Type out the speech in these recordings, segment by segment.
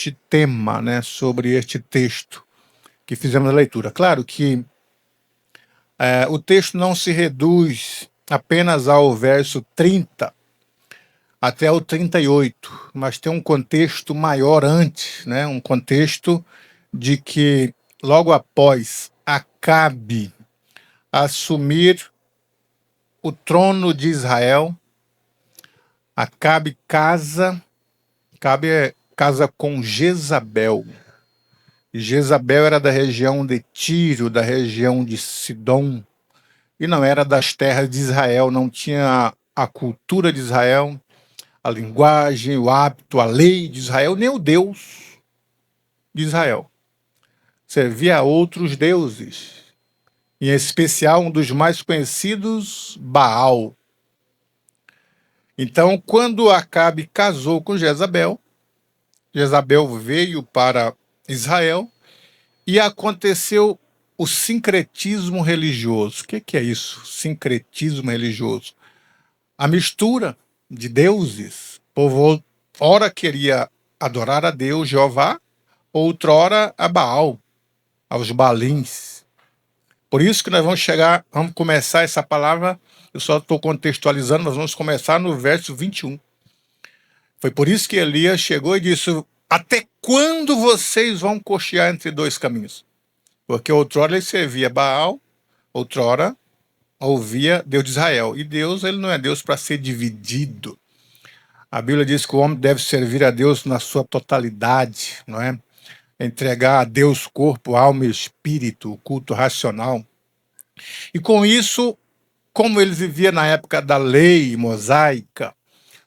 este tema, né, sobre este texto que fizemos a leitura. Claro que o texto não se reduz apenas ao verso 30 até o 38, mas tem um contexto maior antes, né, um contexto de que logo após Acabe assumir o trono de Israel, Acabe casa com Jezabel. E Jezabel era da região de Tiro, da região de Sidom, e não era das terras de Israel, não tinha a cultura de Israel, a linguagem, o hábito, a lei de Israel, nem o Deus de Israel. Servia a outros deuses, em especial um dos mais conhecidos, Baal. Então, quando Acabe casou com Jezabel, Jezabel veio para Israel e aconteceu o sincretismo religioso. O que é isso, sincretismo religioso? A mistura de deuses. O povo ora queria adorar a Deus, Jeová, outrora a Baal, aos Baalins. Por isso que nós vamos começar essa palavra, eu só estou contextualizando, nós vamos começar no verso 21. Foi por isso que Elias chegou e disse: até quando vocês vão cochear entre dois caminhos? Porque outrora ele servia Baal, outrora ouvia Deus de Israel. E Deus, ele não é Deus para ser dividido. A Bíblia diz que o homem deve servir a Deus na sua totalidade, não é? Entregar a Deus corpo, alma e espírito, o culto racional. E com isso, como eles viviam na época da lei mosaica,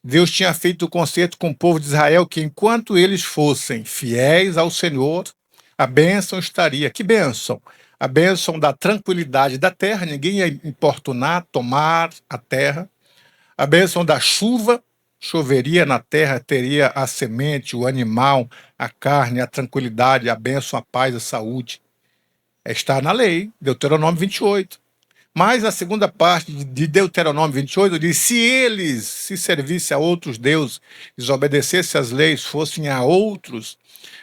Deus tinha feito o concerto com o povo de Israel que enquanto eles fossem fiéis ao Senhor, a bênção estaria. Que bênção? A bênção da tranquilidade da terra, ninguém ia importunar, tomar a terra. A bênção da chuva, choveria na terra, teria a semente, o animal, a carne, a tranquilidade, a bênção, a paz, a saúde. Está na lei, Deuteronômio 28. Mas a segunda parte de Deuteronômio 28 diz: se eles se servissem a outros deuses, desobedecessem às leis, fossem a outros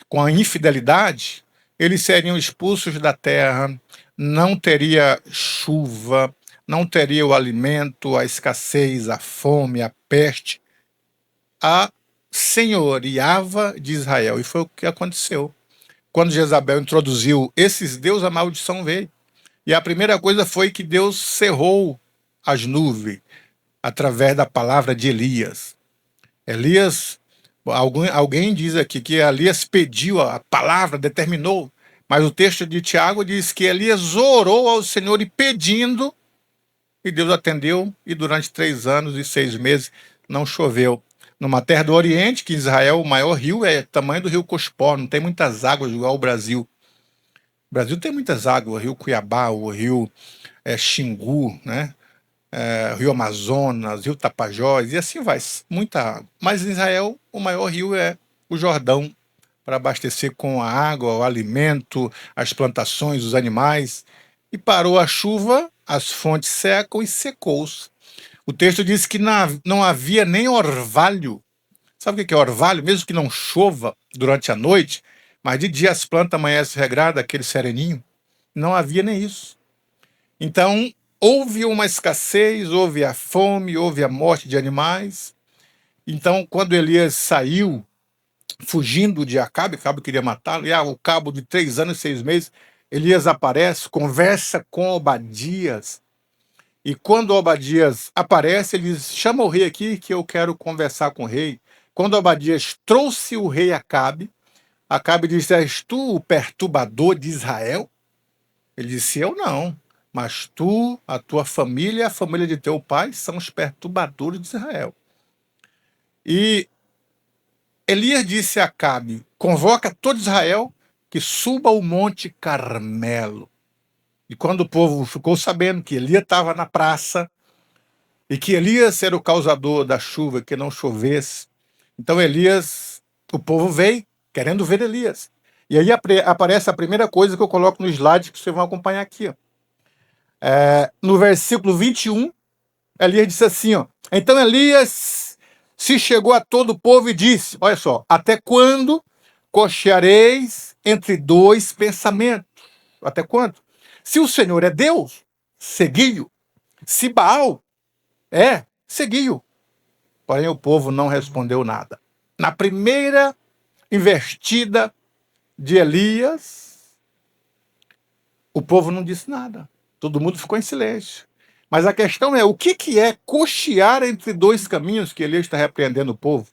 com a infidelidade, eles seriam expulsos da terra, não teria chuva, não teria o alimento, a escassez, a fome, a peste. A senhoreava de Israel. E foi o que aconteceu. Quando Jezabel introduziu esses deuses, a maldição veio. E a primeira coisa foi que Deus cerrou as nuvens através da palavra de Elias. Alguém diz aqui que Elias pediu a palavra, determinou, mas o texto de Tiago diz que Elias orou ao Senhor e pedindo, e Deus atendeu, e durante 3 anos e 6 meses não choveu. Numa terra do Oriente, que Israel, o maior rio é o tamanho do rio Cospó, não tem muitas águas igual ao Brasil. O Brasil tem muitas águas, o rio Cuiabá, o rio Xingu, né? O rio Amazonas, o rio Tapajós, e assim vai, muita água. Mas em Israel, o maior rio é o Jordão, para abastecer com a água, o alimento, as plantações, os animais. E parou a chuva, as fontes secam e secou-se. O texto diz que não havia nem orvalho. Sabe o que é orvalho? Mesmo que não chova durante a noite, mas de dia as plantas amanhecem regradas, aquele sereninho, não havia nem isso. Então, houve uma escassez, houve a fome, houve a morte de animais. Então, quando Elias saiu, fugindo de Acabe queria matá-lo, e ao cabo de 3 anos e 6 meses, Elias aparece, conversa com Obadias, e quando Obadias aparece, ele diz: chama o rei aqui que eu quero conversar com o rei. Quando Obadias trouxe o rei Acabe disse: és tu o perturbador de Israel? Ele disse: eu não, mas tu, a tua família e a família de teu pai são os perturbadores de Israel. E Elias disse a Acabe: convoca todo Israel que suba o monte Carmelo. E quando o povo ficou sabendo que Elias estava na praça e que Elias era o causador da chuva, que não chovesse, então o povo veio querendo ver Elias. E aí aparece a primeira coisa que eu coloco no slide, que vocês vão acompanhar aqui. Ó. No versículo 21, Elias disse assim, ó: então Elias se chegou a todo o povo e disse, olha só, até quando cocheareis entre dois pensamentos. Até quanto? Se o Senhor é Deus, segui-o. Se Baal é, segui-o. Porém, o povo não respondeu nada. Na primeira investida de Elias, o povo não disse nada. Todo mundo ficou em silêncio. Mas a questão é, o que é cochear entre dois caminhos que Elias está repreendendo o povo?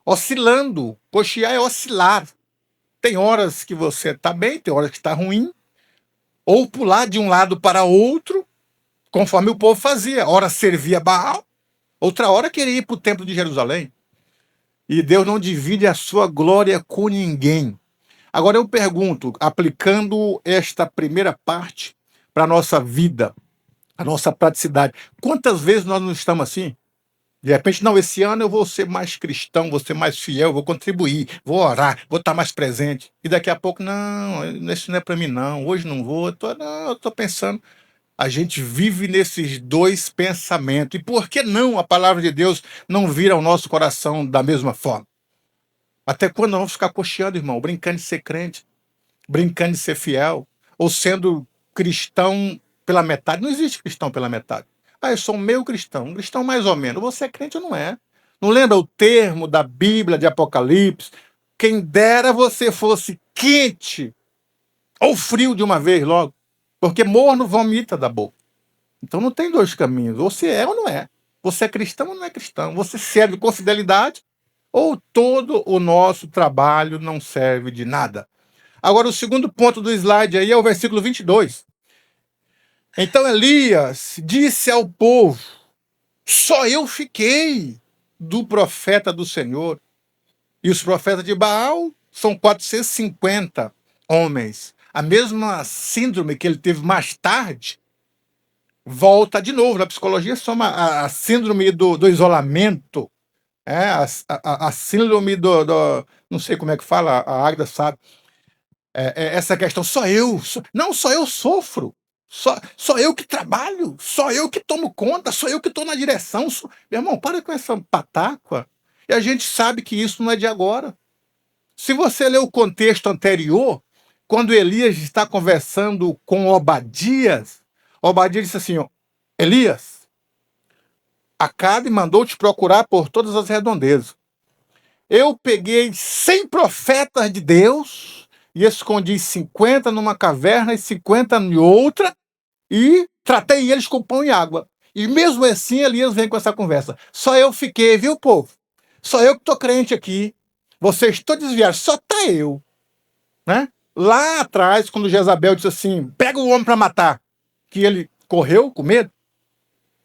Oscilando. Cochear é oscilar. Tem horas que você está bem, tem horas que está ruim. Ou pular de um lado para outro, conforme o povo fazia. Ora servia Baal, outra hora queria ir para o templo de Jerusalém. E Deus não divide a sua glória com ninguém. Agora eu pergunto, aplicando esta primeira parte para a nossa vida, a nossa praticidade, quantas vezes nós não estamos assim? De repente, não, esse ano eu vou ser mais cristão, vou ser mais fiel, vou contribuir, vou orar, vou estar mais presente. E daqui a pouco, não, isso não é para mim não, hoje não vou, eu estou pensando. A gente vive nesses dois pensamentos. E por que não a palavra de Deus não vira ao nosso coração da mesma forma? Até quando nós vamos ficar cocheando, irmão, brincando de ser crente, brincando de ser fiel, ou sendo cristão pela metade? Não existe cristão pela metade. Ah, eu sou um cristão mais ou menos. Você é crente ou não é? Não lembra o termo da Bíblia de Apocalipse? Quem dera você fosse quente ou frio de uma vez logo, porque morno vomita da boca. Então não tem dois caminhos. Você é ou não é? Você é cristão ou não é cristão? Você serve com fidelidade ou todo o nosso trabalho não serve de nada? Agora, o segundo ponto do slide aí é o versículo 22. Então Elias disse ao povo: só eu fiquei do profeta do Senhor. E os profetas de Baal são 450 homens. A mesma síndrome que ele teve mais tarde volta de novo. Na psicologia chama a síndrome do isolamento. A síndrome não sei como é que fala, a Águida sabe. Essa questão, só eu sofro. Só eu que trabalho, só eu que tomo conta, só eu que estou na direção. Meu irmão, para com essa patáqua. E a gente sabe que isso não é de agora. Se você ler o contexto anterior, quando Elias está conversando com Obadias, Obadias disse assim, ó, Elias, Acabe mandou te procurar por todas as redondezas. Eu peguei 100 profetas de Deus e escondi 50 numa caverna e 50 em outra e tratei eles com pão e água. E mesmo assim Elias vem com essa conversa. Só eu fiquei, viu, povo? Só eu que estou crente aqui. Vocês todos desviaram, só tá eu. Né? Lá atrás, quando Jezabel disse assim, pega o homem para matar, que ele correu com medo.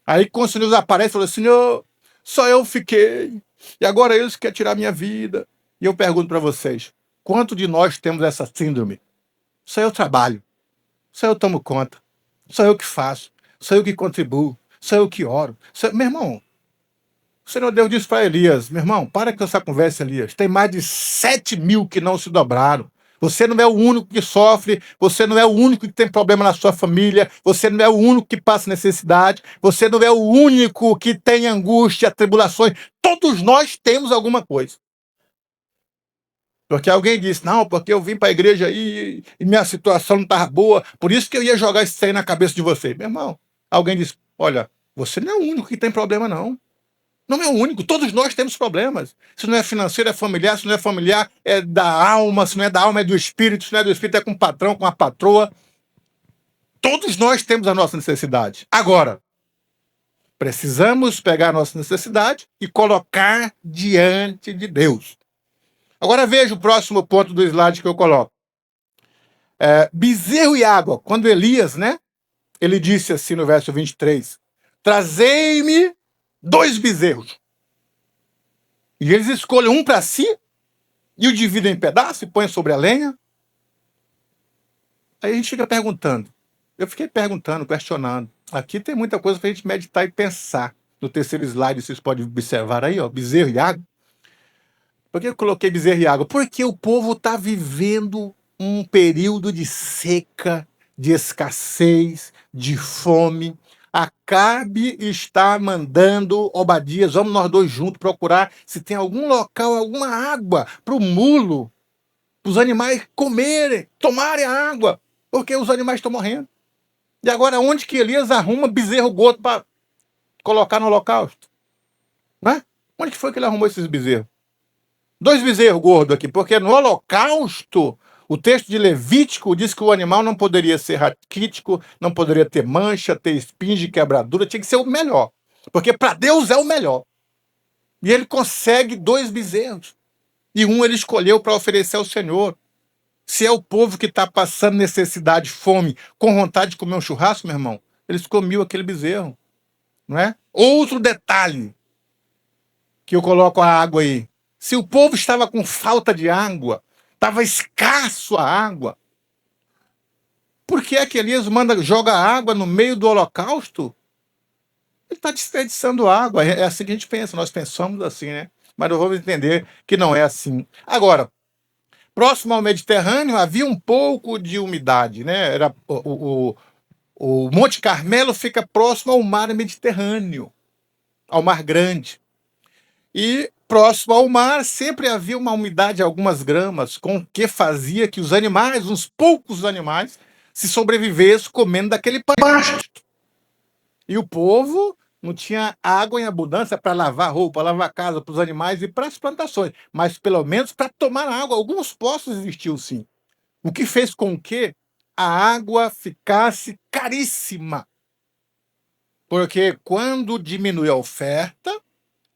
Aí quando o Senhor aparece, falou, Senhor, só eu fiquei. E agora eles querem tirar minha vida. E eu pergunto para vocês, quanto de nós temos essa síndrome? Só eu trabalho, só eu tomo conta, só eu que faço, só eu que contribuo, só eu que oro. Meu irmão, o Senhor Deus disse para Elias, meu irmão, para com essa conversa, Elias. Tem mais de 7.000 que não se dobraram. Você não é o único que sofre, você não é o único que tem problema na sua família, você não é o único que passa necessidade, você não é o único que tem angústia, tribulações. Todos nós temos alguma coisa. Porque alguém disse, não, porque eu vim para a igreja aí e minha situação não estava boa, por isso que eu ia jogar isso aí na cabeça de você. Meu irmão, alguém disse, olha, você não é o único que tem problema, não. Não é o único, todos nós temos problemas. Se não é financeiro, é familiar, se não é familiar, é da alma, se não é da alma, é do espírito, se não é do espírito, é com o patrão, com a patroa. Todos nós temos a nossa necessidade. Agora, precisamos pegar a nossa necessidade e colocar diante de Deus. Agora veja o próximo ponto do slide que eu coloco. Bezerro e água. Quando Elias, né? Ele disse assim no verso 23, trazei-me 2 bezerros. E eles escolhem um para si e o dividem em pedaços e põem sobre a lenha. Aí a gente fica perguntando. Eu fiquei perguntando, questionando. Aqui tem muita coisa para a gente meditar e pensar. No terceiro slide, vocês podem observar aí, ó, bezerro e água. Por que eu coloquei bezerro e água? Porque o povo está vivendo um período de seca, de escassez, de fome. Acabe está mandando Obadias, vamos nós dois juntos procurar se tem algum local, alguma água para o mulo para os animais comerem, tomarem a água, porque os animais estão morrendo. E agora onde que Elias arruma bezerro gordo para colocar no holocausto? Né? Onde que foi que ele arrumou esses bezerros? 2 bezerros gordos aqui, porque no holocausto, o texto de Levítico diz que o animal não poderia ser raquítico, não poderia ter mancha, ter espinho, quebradura, tinha que ser o melhor. Porque para Deus é o melhor. E ele consegue 2 bezerros. E um ele escolheu para oferecer ao Senhor. Se é o povo que está passando necessidade, fome, com vontade de comer um churrasco, meu irmão, eles comiam aquele bezerro. Não é? Outro detalhe que eu coloco a água aí. Se o povo estava com falta de água, estava escasso a água, por que é que Elias joga água no meio do holocausto? Ele está desperdiçando água. É assim que a gente pensa, nós pensamos assim, né? Mas nós vamos entender que não é assim. Agora, próximo ao Mediterrâneo havia um pouco de umidade, né? Era o Monte Carmelo fica próximo ao mar Mediterrâneo, ao Mar Grande. E próximo ao mar sempre havia uma umidade de algumas gramas, com o que fazia que os animais, uns poucos animais, se sobrevivessem comendo daquele pasto. E o povo não tinha água em abundância para lavar roupa, lavar casa para os animais e para as plantações, mas pelo menos para tomar água. Alguns poços existiam sim. O que fez com que a água ficasse caríssima. Porque quando diminui a oferta,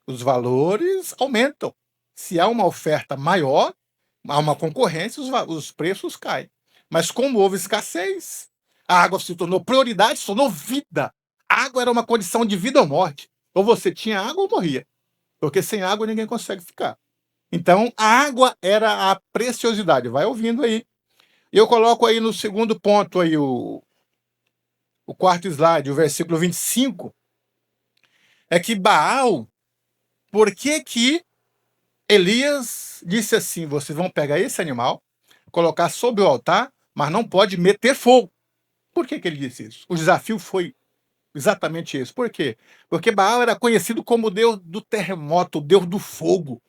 os valores aumentam. Se há uma oferta maior, há uma concorrência, os preços caem. Mas como houve escassez, a água se tornou prioridade, se tornou vida. A água era uma condição de vida ou morte. Ou você tinha água ou morria. Porque sem água ninguém consegue ficar. Então, a água era a preciosidade. Vai ouvindo aí. Eu coloco aí no segundo ponto aí o quarto slide, o versículo 25. É que Baal, por que Elias disse assim: vocês vão pegar esse animal, colocar sobre o altar, mas não pode meter fogo. Por que ele disse isso? O desafio foi exatamente esse. Por quê? Porque Baal era conhecido como o deus do terremoto, o deus do fogo.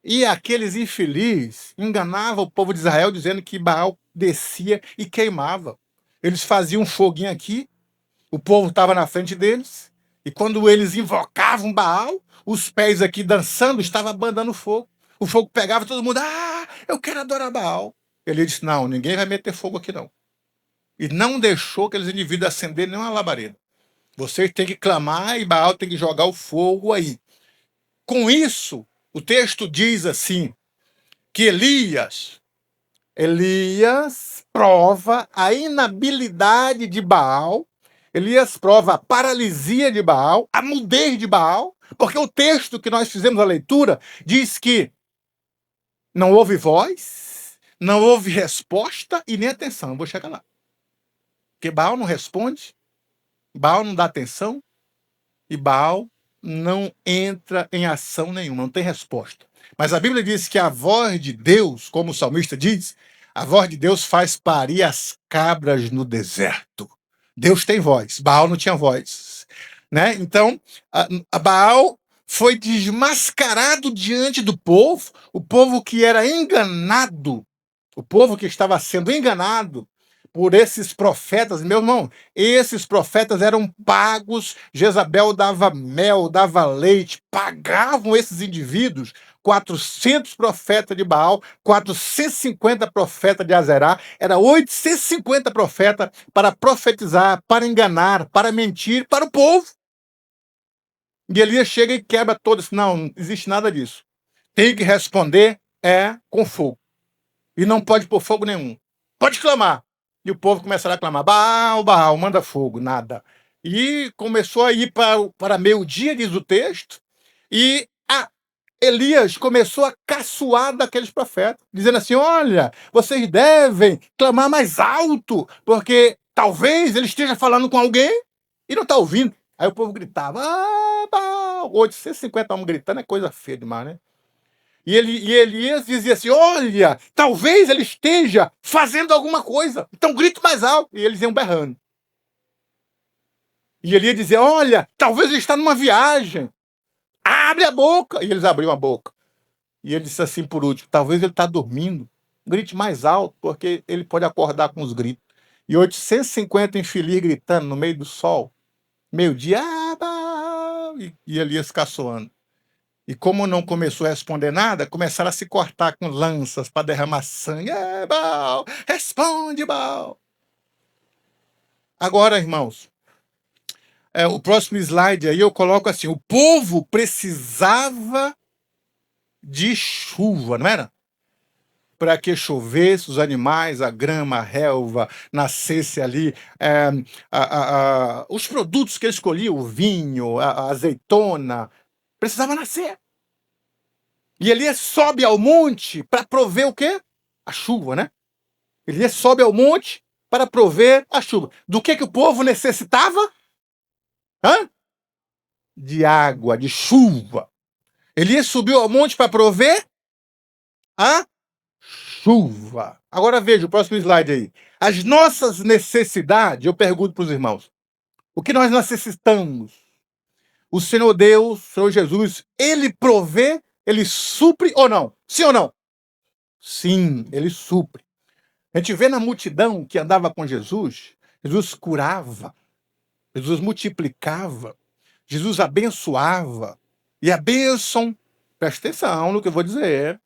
E aqueles infelizes enganavam o povo de Israel dizendo que Baal descia e queimava. Eles faziam um foguinho aqui, o povo estava na frente deles, e quando eles invocavam Baal, os pés aqui dançando estavam mandando fogo. O fogo pegava, todo mundo, eu quero adorar Baal. Ele disse, não, ninguém vai meter fogo aqui não. E não deixou aqueles indivíduos acenderem nenhuma labareda. Vocês têm que clamar e Baal tem que jogar o fogo aí. Com isso, o texto diz assim, que Elias prova a inabilidade de Baal, Elias prova a paralisia de Baal, a mudez de Baal, porque o texto que nós fizemos a leitura diz que não houve voz, não houve resposta e nem atenção. Vou chegar lá. Porque Baal não responde, Baal não dá atenção e Baal não entra em ação nenhuma, não tem resposta. Mas a Bíblia diz que a voz de Deus, como o salmista diz, a voz de Deus faz parir as cabras no deserto. Deus tem voz, Baal não tinha voz. Né? Então, a Baal foi desmascarado diante do povo, o povo que era enganado, o povo que estava sendo enganado por esses profetas. Meu irmão, esses profetas eram pagos, Jezabel dava mel, dava leite, pagavam esses indivíduos, 400 profetas de Baal, 450 profetas de Azerá, era 850 profetas para profetizar, para enganar, para mentir para o povo. E Elias chega e quebra todos. Não existe nada disso. Tem que responder com fogo. E não pode pôr fogo nenhum. Pode clamar. E o povo começará a clamar, Baal, Baal, manda fogo, nada. E começou a ir para meio-dia, diz o texto, e Elias começou a caçoar daqueles profetas, dizendo assim, olha, vocês devem clamar mais alto, porque talvez ele esteja falando com alguém e não está ouvindo. Aí o povo gritava, Baal, 850 homens gritando é coisa feia demais, né? E Elias dizia assim, olha, talvez ele esteja fazendo alguma coisa, então grito mais alto. E eles iam berrando. E Elias dizia, olha, talvez ele está numa viagem, abre a boca. E eles abriam a boca. E ele disse assim por último, talvez ele está dormindo. grite mais alto, porque ele pode acordar com os gritos. E 850 infeliz gritando no meio do sol, meio-dia, e Elias caçoando. E como não começou a responder nada, começaram a se cortar com lanças para derramar sangue. Baal, responde, Baal. Agora, irmãos, o próximo slide aí eu coloco assim: o povo precisava de chuva, não era? Para que chovesse, os animais, a grama, a relva, nascesse ali, os produtos que ele escolhia, o vinho, a azeitona, precisava nascer. E Elias sobe ao monte para prover o quê? A chuva, né? Elias sobe ao monte para prover a chuva. Do que o povo necessitava? Hã? De água, de chuva. Elias subiu ao monte para prover a chuva. Agora veja o próximo slide aí. As nossas necessidades, eu pergunto para os irmãos, o que nós necessitamos? O Senhor Deus, o Senhor Jesus, ele provê, ele supre ou não? Sim ou não? Sim, ele supre. A gente vê na multidão que andava com Jesus, Jesus curava, Jesus multiplicava, Jesus abençoava. E a bênção, presta atenção no que eu vou dizer,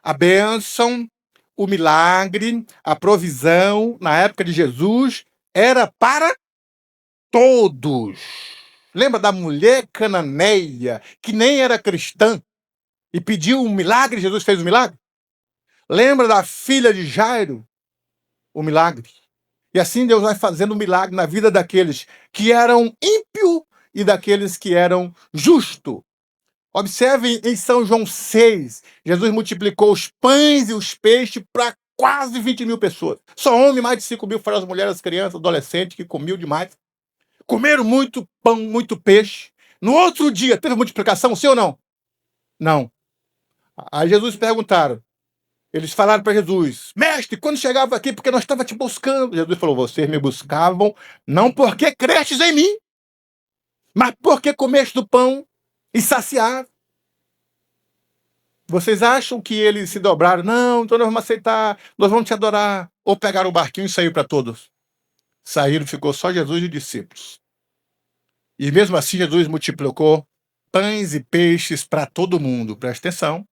a bênção, o milagre, a provisão, na época de Jesus, era para todos. Lembra da mulher cananeia, que nem era cristã, e pediu um milagre, Jesus fez o milagre? Lembra da filha de Jairo? O milagre. E assim Deus vai fazendo um milagre na vida daqueles que eram ímpios e daqueles que eram justos. Observe em São João 6, Jesus multiplicou os pães e os peixes para quase 20 mil pessoas. Só homem, mais de 5 mil, foram as mulheres, as crianças, adolescentes, que comiam demais. Comeram muito pão, muito peixe. No outro dia, teve multiplicação, sim ou não? Não. Aí Jesus perguntaram. Eles falaram para Jesus, mestre, quando chegava aqui, porque nós estávamos te buscando. Jesus falou, vocês me buscavam não porque crestes em mim, mas porque comeste do pão e saciaram. Vocês acham que eles se dobraram? Não, então nós vamos aceitar, nós vamos te adorar. Ou pegaram o barquinho e saíram para todos? Saíram, ficou só Jesus e discípulos. E mesmo assim Jesus multiplicou pães e peixes para todo mundo. Presta atenção.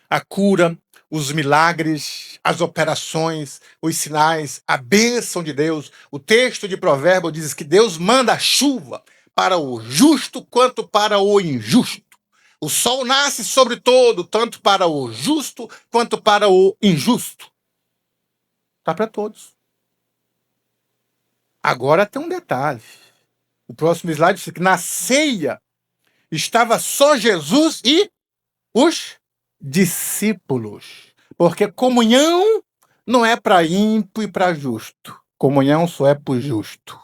A cura, os milagres, as operações, os sinais, a bênção de Deus. O texto de Provérbios diz que Deus manda a chuva para o justo quanto para o injusto. O sol nasce sobre todo, tanto para o justo quanto para o injusto. Está para todos. Agora tem um detalhe. O próximo slide diz que na ceia estava só Jesus e os discípulos. Porque comunhão não é para ímpio e para justo. Comunhão só é para o justo.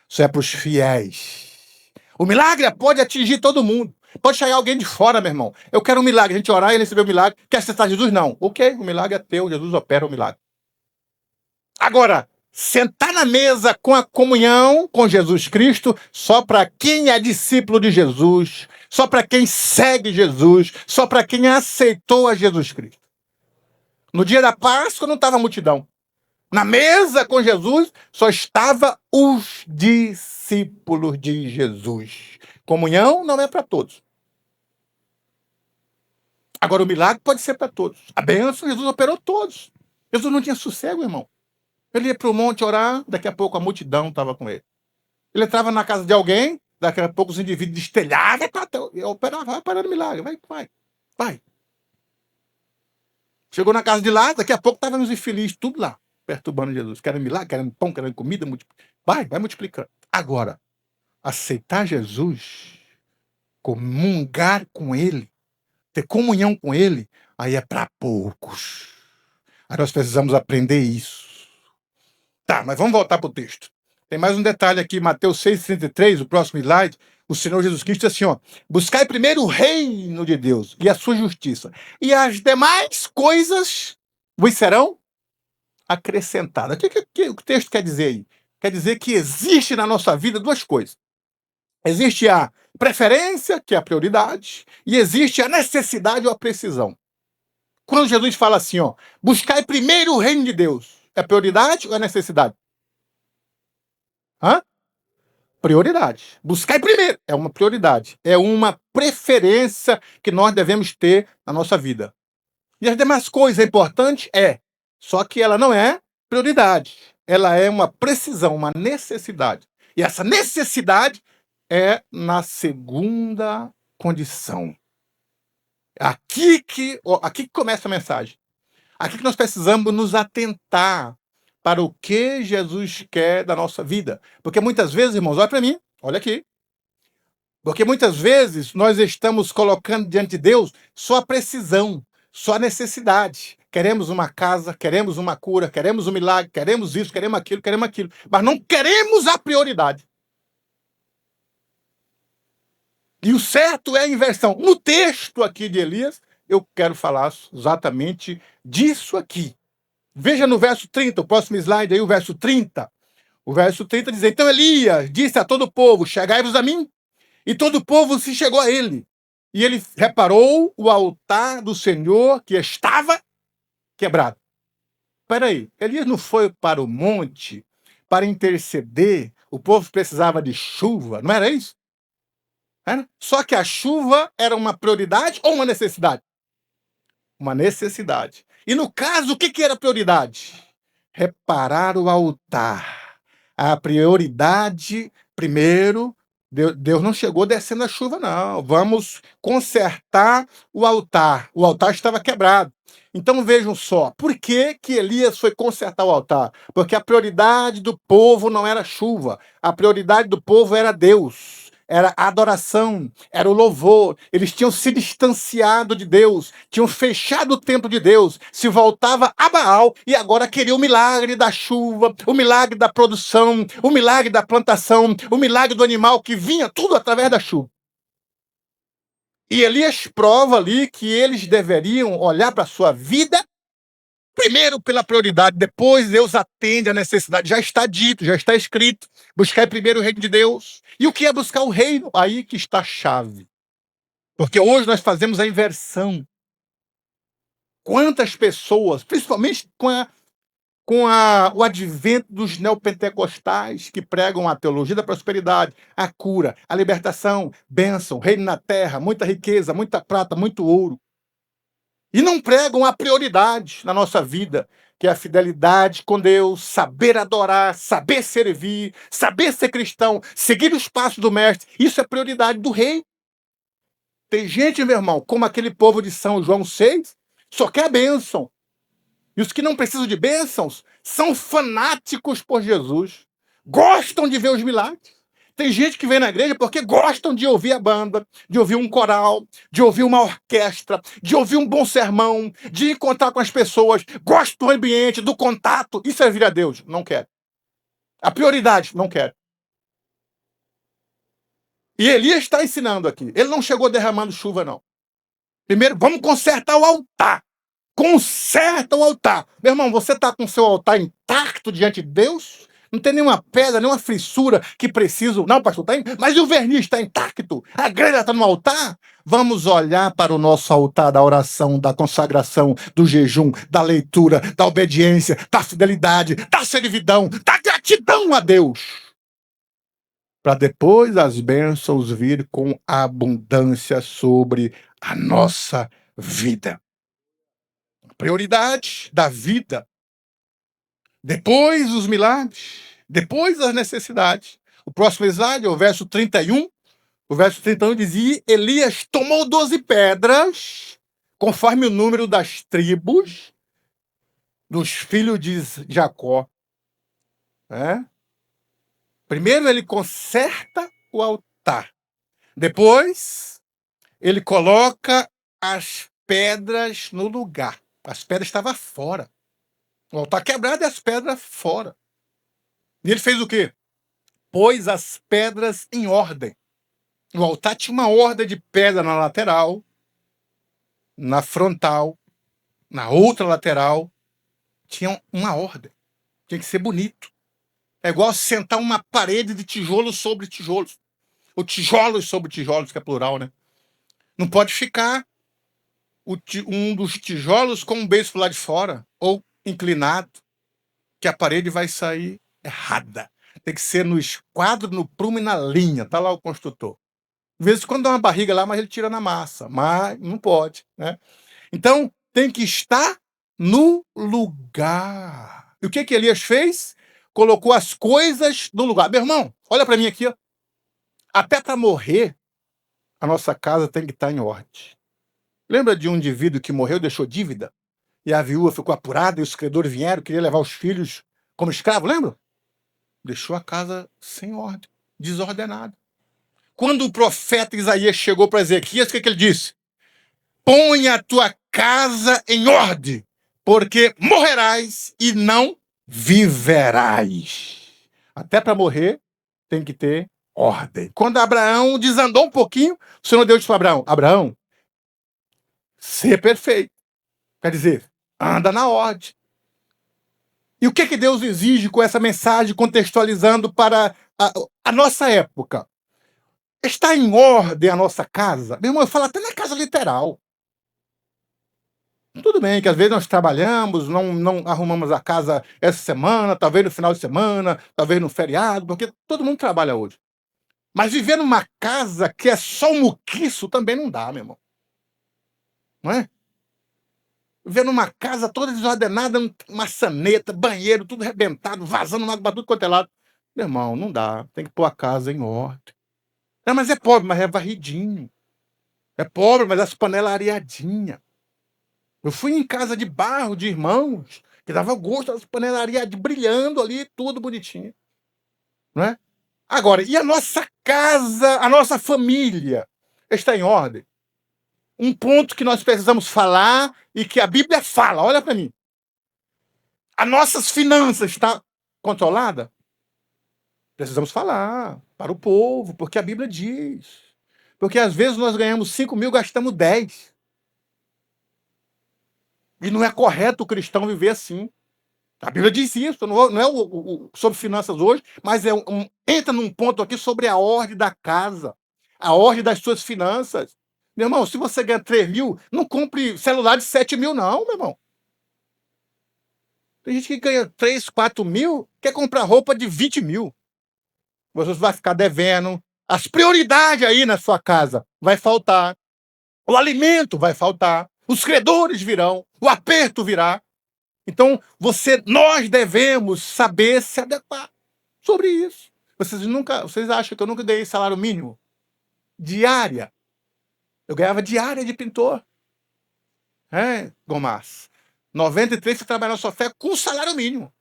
Só é para os fiéis. O milagre pode atingir todo mundo. Pode chegar alguém de fora, meu irmão. Eu quero um milagre. A gente orar e receber o milagre. Quer aceitar Jesus? Não. Ok, o milagre é teu. Jesus opera o milagre. Agora, sentar na mesa com a comunhão com Jesus Cristo, só para quem é discípulo de Jesus, só para quem segue Jesus, só para quem aceitou a Jesus Cristo. No dia da Páscoa não estava a multidão. Na mesa com Jesus só estava os discípulos de Jesus. Comunhão não é para todos. Agora, o milagre pode ser para todos. A bênção, Jesus operou todos. Jesus não tinha sossego, irmão. Ele ia para o monte orar, daqui a pouco a multidão estava com ele. Ele entrava na casa de alguém, daqui a pouco os indivíduos destelhavam, operava, vai parando milagre, vai. Chegou na casa de lá, daqui a pouco estavam os infelizes, tudo lá, perturbando Jesus. Querendo milagre, querendo pão, querendo comida, vai multiplicando. Agora, aceitar Jesus, comungar com ele, ter comunhão com ele, aí é para poucos. Aí nós precisamos aprender isso. Tá, mas vamos voltar para o texto. Tem mais um detalhe aqui, Mateus 6,33, o próximo slide. O Senhor Jesus Cristo diz assim, ó, buscai primeiro o reino de Deus e a sua justiça, e as demais coisas vos serão acrescentadas. O que o texto quer dizer aí? Quer dizer que existe na nossa vida duas coisas. Existe a preferência, que é a prioridade, e existe a necessidade ou a precisão. Quando Jesus fala assim, ó, buscai primeiro o reino de Deus, é prioridade ou é necessidade? Hã? Prioridade. Buscai primeiro é uma prioridade, é uma preferência que nós devemos ter na nossa vida. E as demais coisas é importante? É. Só que ela não é prioridade. Ela é uma precisão, uma necessidade. E essa necessidade é na segunda condição. Aqui que começa a mensagem. Aqui que nós precisamos nos atentar para o que Jesus quer da nossa vida. Porque muitas vezes, irmãos, olha para mim, olha aqui. Porque muitas vezes nós estamos colocando diante de Deus só a precisão, só a necessidade. Queremos uma casa, queremos uma cura, queremos um milagre, queremos isso, queremos aquilo, mas não queremos a prioridade. E o certo é a inversão. No texto aqui de Elias, eu quero falar exatamente disso aqui. Veja no verso 30, o próximo slide aí, o verso 30. O verso 30 diz: então Elias disse a todo o povo: chegai-vos a mim. E todo o povo se chegou a ele. E ele reparou o altar do Senhor que estava quebrado. Espera aí, Elias não foi para o monte para interceder? O povo precisava de chuva, não era isso? Era? Só que a chuva era uma prioridade ou uma necessidade? Uma necessidade. E no caso, o que era prioridade? Reparar o altar. A prioridade, primeiro, Deus não chegou descendo a chuva, não. Vamos consertar o altar. O altar estava quebrado. Então vejam só, por que Elias foi consertar o altar? Porque a prioridade do povo não era chuva, a prioridade do povo era Deus. Era a adoração, era o louvor. Eles tinham se distanciado de Deus, tinham fechado o templo de Deus, se voltava a Baal e agora queria o milagre da chuva, o milagre da produção, o milagre da plantação, o milagre do animal que vinha tudo através da chuva. E Elias prova ali que eles deveriam olhar para a sua vida primeiro pela prioridade, depois Deus atende a necessidade. Já está dito, já está escrito. Buscar primeiro o reino de Deus. E o que é buscar o reino? Aí que está a chave. Porque hoje nós fazemos a inversão. Quantas pessoas, principalmente o advento dos neopentecostais, que pregam a teologia da prosperidade, a cura, a libertação, bênção, reino na terra, muita riqueza, muita prata, muito ouro. E não pregam a prioridade na nossa vida, que é a fidelidade com Deus, saber adorar, saber servir, saber ser cristão, seguir os passos do mestre. Isso é prioridade do rei. Tem gente, meu irmão, como aquele povo de São João 6, só quer bênção. E os que não precisam de bênçãos são fanáticos por Jesus. Gostam de ver os milagres. Tem gente que vem na igreja porque gostam de ouvir a banda, de ouvir um coral, de ouvir uma orquestra, de ouvir um bom sermão, de encontrar com as pessoas, gosta do ambiente, do contato e servir a Deus. Não quer. A prioridade, não quer. E Elias está ensinando aqui. Ele não chegou derramando chuva, não. Primeiro, vamos consertar o altar. Conserta o altar. Meu irmão, você está com o seu altar intacto diante de Deus? Não tem nenhuma pedra, nenhuma fissura que precisa. Não, pastor, tem? Mas o verniz está intacto? A grelha está no altar? Vamos olhar para o nosso altar da oração, da consagração, do jejum, da leitura, da obediência, da fidelidade, da servidão, da gratidão a Deus. Para depois as bênçãos vir com abundância sobre a nossa vida. Prioridade da vida. Depois os milagres, depois as necessidades. O próximo slide é o verso 31. O verso 31 dizia: Elias tomou 12 pedras, conforme o número das tribos dos filhos de Jacó. Primeiro ele conserta o altar. Depois ele coloca as pedras no lugar. As pedras estavam fora. O altar quebrado e as pedras fora. E ele fez o quê? Pôs as pedras em ordem. O altar tinha uma ordem de pedra na lateral, na frontal, na outra lateral. Tinha uma ordem. Tinha que ser bonito. É igual sentar uma parede de tijolos sobre tijolos. Ou tijolos sobre tijolos, que é plural, né? Não pode ficar um dos tijolos com um beiço pro lado de fora, ou inclinado, que a parede vai sair errada. Tem que ser no esquadro, no prumo e na linha. Tá lá o construtor. De vez em quando dá uma barriga lá, mas ele tira na massa. Mas não pode, né? Então, tem que estar no lugar. E o que Elias fez? Colocou as coisas no lugar. Meu irmão, olha para mim aqui, ó. Até para morrer, a nossa casa tem que estar em ordem. Lembra de um indivíduo que morreu, deixou dívida? E a viúva ficou apurada e os credores vieram, queria levar os filhos como escravo, lembra? Deixou a casa sem ordem, desordenada. Quando o profeta Isaías chegou para Ezequias, o que ele disse? Põe a tua casa em ordem, porque morrerás e não viverás. Até para morrer, tem que ter ordem. Quando Abraão desandou um pouquinho, o Senhor Deus disse para Abraão, Abraão, ser perfeito. Quer dizer, anda na ordem. E o que Deus exige com essa mensagem, contextualizando para a nossa época? Está em ordem a nossa casa? Meu irmão, eu falo até na casa literal. Tudo bem que às vezes nós trabalhamos, não arrumamos a casa essa semana, talvez no final de semana, talvez no feriado, porque todo mundo trabalha hoje. Mas viver numa casa que é só um muquiço também não dá, meu irmão. Não é? Viver numa casa toda desordenada, maçaneta, banheiro, tudo arrebentado, vazando água para tudo quanto é lado. Meu irmão, não dá. Tem que pôr a casa em ordem. Não, mas é pobre, mas é varridinho. É pobre, mas as panelas areadinhas. Eu fui em casa de barro de irmãos, que dava gosto das panelarias brilhando ali, tudo bonitinho. Não é? Agora, e a nossa casa, a nossa família está em ordem? Um ponto que nós precisamos falar e que a Bíblia fala, olha para mim. As nossas finanças estão controladas? Precisamos falar para o povo, porque a Bíblia diz. Porque às vezes nós ganhamos 5 mil, gastamos 10. E não é correto o cristão viver assim. A Bíblia diz isso, não é sobre finanças hoje, mas entra num ponto aqui sobre a ordem da casa, a ordem das suas finanças. Meu irmão, se você ganha 3 mil, não compre celular de 7 mil, não, meu irmão. Tem gente que ganha 3, 4 mil, quer comprar roupa de 20 mil. Você vai ficar devendo. As prioridades aí na sua casa vai faltar. O alimento vai faltar. Os credores virão. O aperto virá. Então, nós devemos saber se adequar sobre isso. Vocês acham que eu nunca ganhei salário mínimo? Diária. Eu ganhava diária de pintor. Gomás. 93 você trabalhava na sua fé com salário mínimo.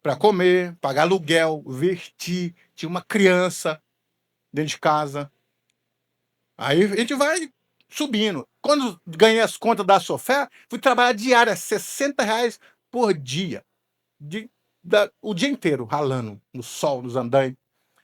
Para comer, pagar aluguel, vestir. Tinha uma criança dentro de casa. Aí a gente vai subindo. Quando ganhei as contas da Sofé, fui trabalhar diária, R$60 por dia. O dia inteiro, ralando, no sol, nos andaimes.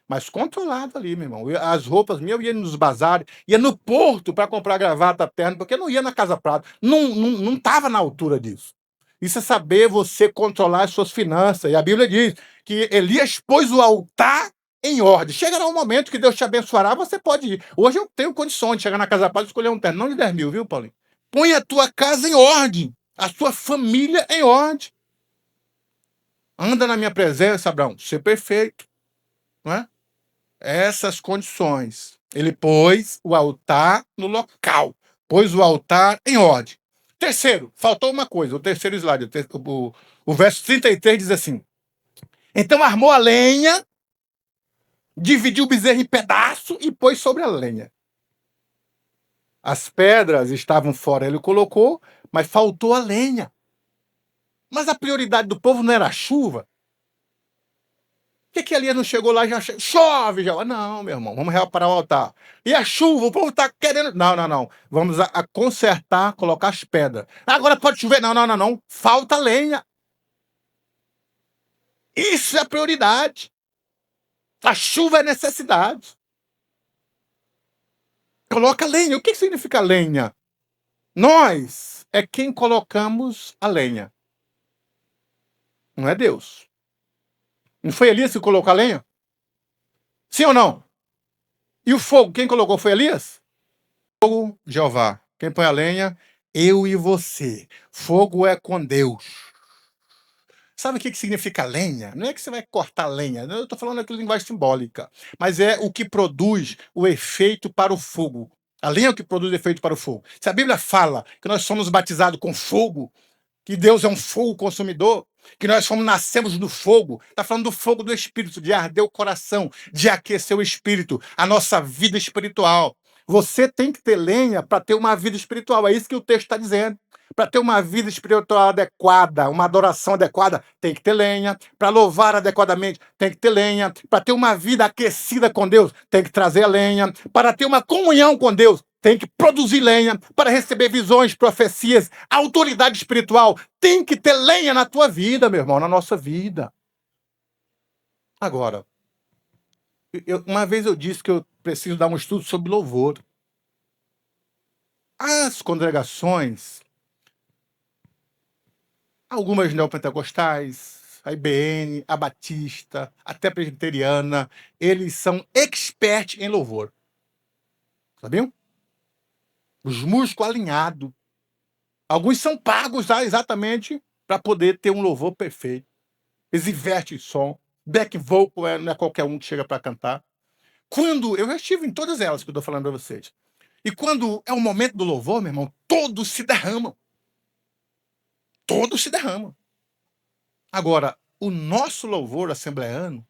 Mas controlado ali, meu irmão. As roupas minhas, eu ia nos bazares, ia no porto para comprar gravata, terno, porque eu não ia na Casa Prata. Não estava na altura disso. Isso é saber você controlar as suas finanças. E a Bíblia diz que Elias pôs o altar em ordem. Chegará um momento que Deus te abençoará, você pode ir. Hoje eu tenho condições de chegar na Casa Prata e escolher um terno, não de 10 mil, viu, Paulinho? Põe a tua casa em ordem, a sua família em ordem. Anda na minha presença, Abraão, ser perfeito. Não é? Essas condições. Ele pôs o altar no local, pôs o altar em ordem. Terceiro, faltou uma coisa, o terceiro slide, o verso 33 diz assim: então armou a lenha, dividiu o bezerro em pedaço e pôs sobre a lenha. As pedras estavam fora, ele colocou, mas faltou a lenha. Mas a prioridade do povo não era a chuva. Por que Elias não chegou lá e já chove? Já? Não, meu irmão, vamos reparar o altar. E a chuva, o povo está querendo... Não. Vamos a consertar, colocar as pedras. Agora pode chover? Não. Falta lenha. Isso é a prioridade. A chuva é necessidade. Coloca lenha. O que significa lenha? Nós é quem colocamos a lenha. Não é Deus. Não foi Elias que colocou a lenha? Sim ou não? E o fogo, quem colocou foi Elias? Fogo, Jeová. Quem põe a lenha Eu e você. Fogo é com Deus. Sabe o que significa lenha? Não é que você vai cortar lenha, eu estou falando aqui linguagem simbólica, mas é o que produz o efeito para o fogo. A lenha é o que produz efeito para o fogo. Se a Bíblia fala que nós somos batizados com fogo, que Deus é um fogo consumidor, que nós nascemos do fogo, está falando do fogo do Espírito, de arder o coração, de aquecer o Espírito, a nossa vida espiritual. Você tem que ter lenha para ter uma vida espiritual, é isso que o texto está dizendo. Para ter uma vida espiritual adequada, uma adoração adequada, tem que ter lenha. Para louvar adequadamente, tem que ter lenha. Para ter uma vida aquecida com Deus, tem que trazer a lenha. Para ter uma comunhão com Deus, tem que produzir lenha. Para receber visões, profecias, autoridade espiritual, tem que ter lenha na tua vida, meu irmão, na nossa vida. Agora, uma vez eu disse que eu preciso dar um estudo sobre louvor. As congregações, algumas neopentecostais, a IBN, a Batista, até a presbiteriana, eles são experts em louvor. Sabiam? Os músicos alinhados. Alguns são pagos exatamente para poder ter um louvor perfeito. Eles invertem som. Back vocal não é qualquer um que chega para cantar. Eu já estive em todas elas que eu estou falando para vocês. E quando é o momento do louvor, meu irmão, todos se derramam. Todos se derramam. Agora, o nosso louvor assembleano,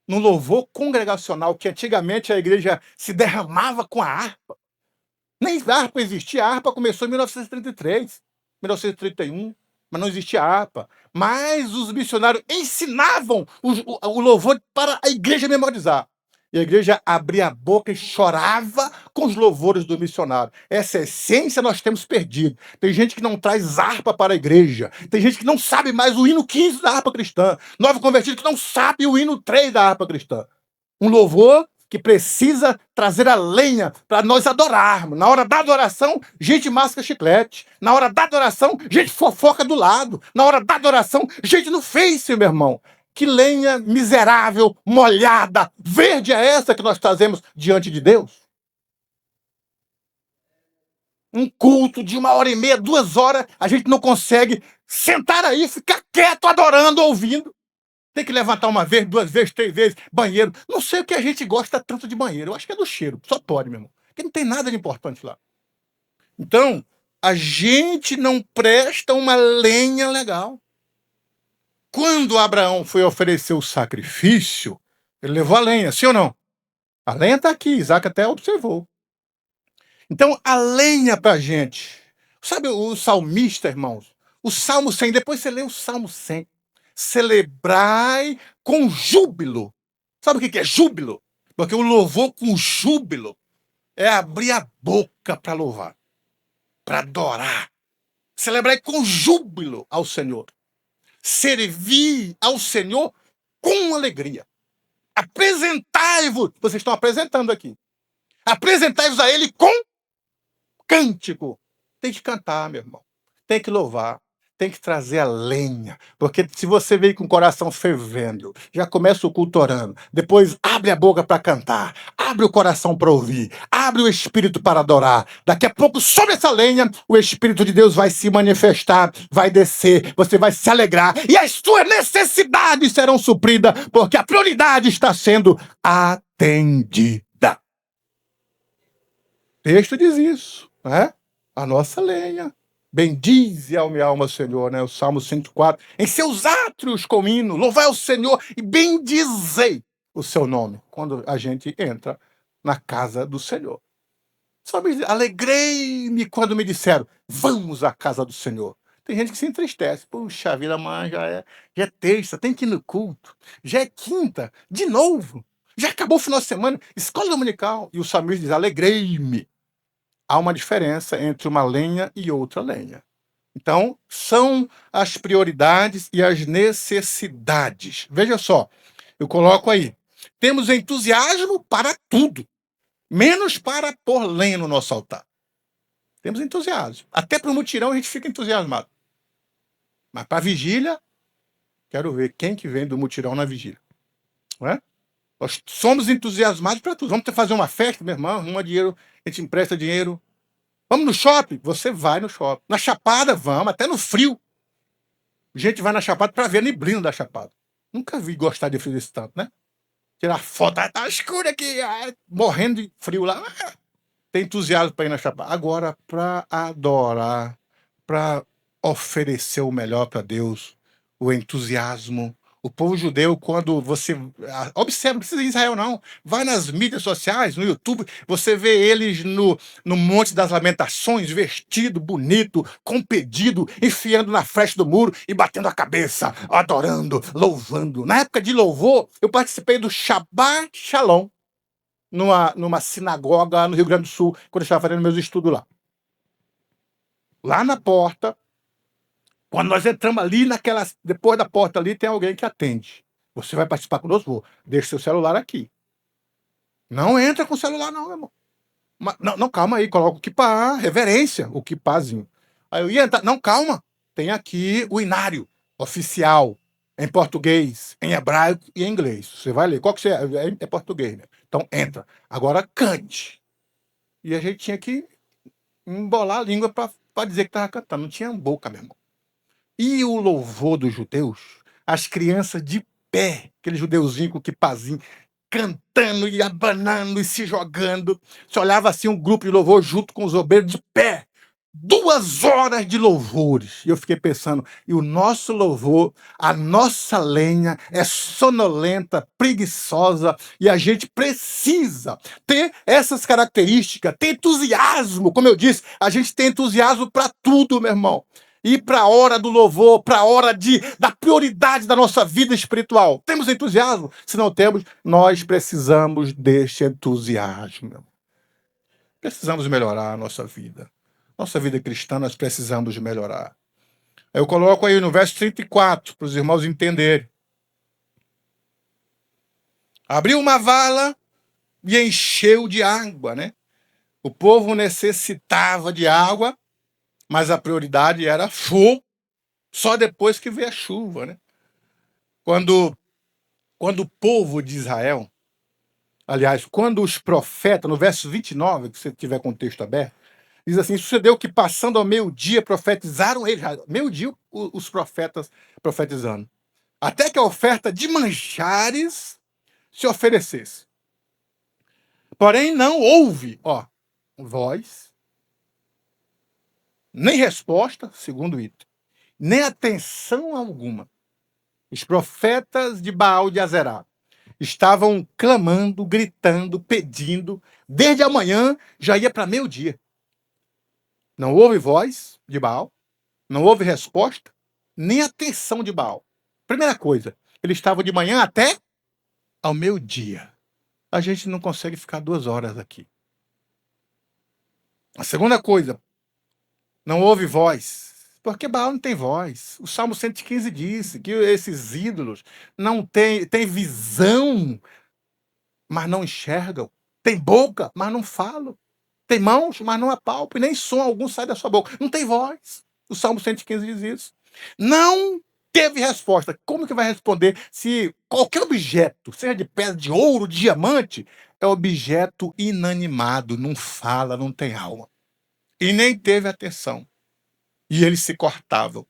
no louvor congregacional, que antigamente a igreja se derramava com a harpa. Nem a harpa existia, a harpa começou em 1933, 1931, mas não existia harpa. Mas os missionários ensinavam o louvor para a igreja memorizar. E a igreja abria a boca e chorava com os louvores do missionário. Essa essência nós temos perdido. Tem gente que não traz harpa para a igreja. Tem gente que não sabe mais o hino 15 da harpa cristã. Novo convertido que não sabe o hino 3 da harpa cristã. Um louvor que precisa trazer a lenha para nós adorarmos. Na hora da adoração, gente masca chiclete. Na hora da adoração, gente fofoca do lado. Na hora da adoração, gente no Face, meu irmão. Que lenha miserável, molhada, verde é essa que nós trazemos diante de Deus? Um culto de 1h30, 2 horas, a gente não consegue sentar aí, ficar quieto, adorando, ouvindo. Tem que levantar uma vez, 2 vezes, 3 vezes, banheiro. Não sei o que a gente gosta tanto de banheiro. Eu acho que é do cheiro. Só pode, meu irmão. Porque não tem nada de importante lá. Então, a gente não presta uma lenha legal. Quando Abraão foi oferecer o sacrifício, ele levou a lenha, sim ou não? A lenha está aqui, Isaac até observou. Então, a lenha para a gente. Sabe o salmista, irmãos? O Salmo 100, depois você lê o Salmo 100. Celebrai com júbilo. Sabe o que é júbilo? Porque o louvor com júbilo é abrir a boca para louvar, para adorar. Celebrai com júbilo ao Senhor. Servir ao Senhor com alegria. Apresentai-vos, vocês estão apresentando aqui. Apresentai-vos a Ele com cântico. Tem que cantar, meu irmão. Tem que louvar. Tem que trazer a lenha. Porque se você veio com o coração fervendo, já começa o culto orando, depois abre a boca para cantar, abre o coração para ouvir, abre o espírito para adorar. Daqui a pouco, sobre essa lenha, o Espírito de Deus vai se manifestar, vai descer, você vai se alegrar e as suas necessidades serão supridas, porque a prioridade está sendo atendida. O texto diz isso, né? A nossa lenha. Bendize a minha alma, Senhor, né? O Salmo 104. Em seus átrios com hino, louvai ao Senhor e bendizei o seu nome. Quando a gente entra na casa do Senhor. Só me alegrei-me quando me disseram, vamos à casa do Senhor. Tem gente que se entristece. Puxa vida, mas já é terça, tem que ir no culto. Já é quinta, de novo. Já acabou o final de semana, escola dominical. E o salmista diz, alegrei-me. Há uma diferença entre uma lenha e outra lenha. Então, são as prioridades e as necessidades. Veja só, eu coloco aí. Temos entusiasmo para tudo, menos para pôr lenha no nosso altar. Temos entusiasmo. Até para o mutirão a gente fica entusiasmado. Mas para a vigília, quero ver quem que vem do mutirão na vigília. Não é? Nós somos entusiasmados para tudo. Vamos fazer uma festa, meu irmão, arruma dinheiro, a gente empresta dinheiro. Vamos no shopping? Você vai no shopping. Na Chapada, vamos, até no frio. Gente vai na Chapada para ver a neblina da Chapada. Nunca vi gostar de frio desse tanto, né? Tirar foto, tá escuro aqui, morrendo de frio lá. Tem entusiasmo para ir na Chapada. Agora, para adorar, para oferecer o melhor para Deus, o entusiasmo. O povo judeu, quando você observa, não precisa ir em Israel, não. Vai nas mídias sociais, no YouTube, você vê eles no Monte das Lamentações, vestido, bonito, com pedido, enfiando na fresta do muro e batendo a cabeça, adorando, louvando. Na época de louvor, eu participei do Shabbat Shalom, numa sinagoga no Rio Grande do Sul, quando eu estava fazendo meus estudos lá. Lá na porta, quando nós entramos ali depois da porta ali, tem alguém que atende. Você vai participar conosco? Vou. Deixa seu celular aqui. Não entra com o celular, não, meu irmão. Não, não, calma aí, coloca o kippah, reverência, o kippazinho. Aí eu ia entrar, não, calma. Tem aqui o inário oficial, em português, em hebraico e em inglês. Você vai ler. Qual que você é? É português, né? Então entra. Agora cante. E a gente tinha que embolar a língua para dizer que estava cantando. Não tinha boca, meu irmão. E o louvor dos judeus, as crianças de pé, aquele judeuzinho com quipazinho, cantando e abanando e se jogando. Você olhava assim um grupo de louvor junto com os obreiros de pé. 2 horas de louvores. E eu fiquei pensando, e o nosso louvor, a nossa lenha é sonolenta, preguiçosa, e a gente precisa ter essas características, ter entusiasmo. Como eu disse, a gente tem entusiasmo para tudo, meu irmão. E para a hora do louvor, para a hora da prioridade da nossa vida espiritual. Temos entusiasmo? Se não temos, nós precisamos deste entusiasmo. Precisamos melhorar a nossa vida. Nossa vida cristã, nós precisamos melhorar. Eu coloco aí no verso 34, para os irmãos entenderem. Abriu uma vala e encheu de água, né? O povo necessitava de água, mas a prioridade era fogo, só depois que veio a chuva, né? Quando o povo de Israel, aliás, quando os profetas, no verso 29, se você tiver com o texto aberto, diz assim, sucedeu que passando ao meio-dia profetizaram eles, meio-dia os profetas profetizando, até que a oferta de manjares se oferecesse. Porém não houve, voz, nem resposta, segundo item, nem atenção alguma. Os profetas de Baal de Azerá estavam clamando, gritando, pedindo, desde a manhã já ia para meio-dia. Não houve voz de Baal, não houve resposta, nem atenção de Baal. Primeira coisa, eles estavam de manhã até ao meio-dia. A gente não consegue ficar 2 horas aqui. A segunda coisa, não houve voz, porque Baal não tem voz. O Salmo 115 disse que esses ídolos não têm visão, mas não enxergam. Tem boca, mas não falam. Tem mãos, mas não apalpam, e nem som algum sai da sua boca. Não tem voz. O Salmo 115 diz isso. Não teve resposta. Como que vai responder se qualquer objeto, seja de pedra, de ouro, de diamante, é objeto inanimado, não fala, não tem alma. E nem teve atenção. E eles se cortavam.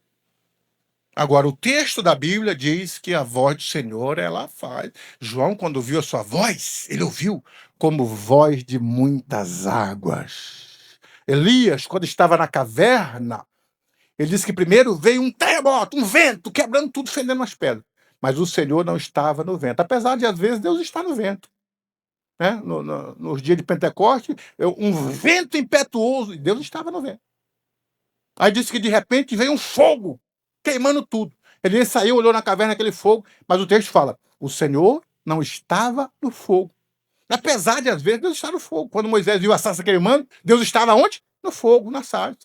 Agora, o texto da Bíblia diz que a voz do Senhor, ela faz. João, quando ouviu a sua voz, ele ouviu como voz de muitas águas. Elias, quando estava na caverna, ele disse que primeiro veio um terremoto, um vento, quebrando tudo, fendendo as pedras. Mas o Senhor não estava no vento. Apesar de, às vezes, Deus está no vento. Né? Nos dias de Pentecoste, um vento impetuoso, e Deus estava no vento. Aí disse que, de repente, veio um fogo, queimando tudo. Ele saiu, olhou na caverna aquele fogo, mas o texto fala, o Senhor não estava no fogo. Apesar de, às vezes, Deus estar no fogo. Quando Moisés viu a sarça queimando, Deus estava onde? No fogo, na sarça.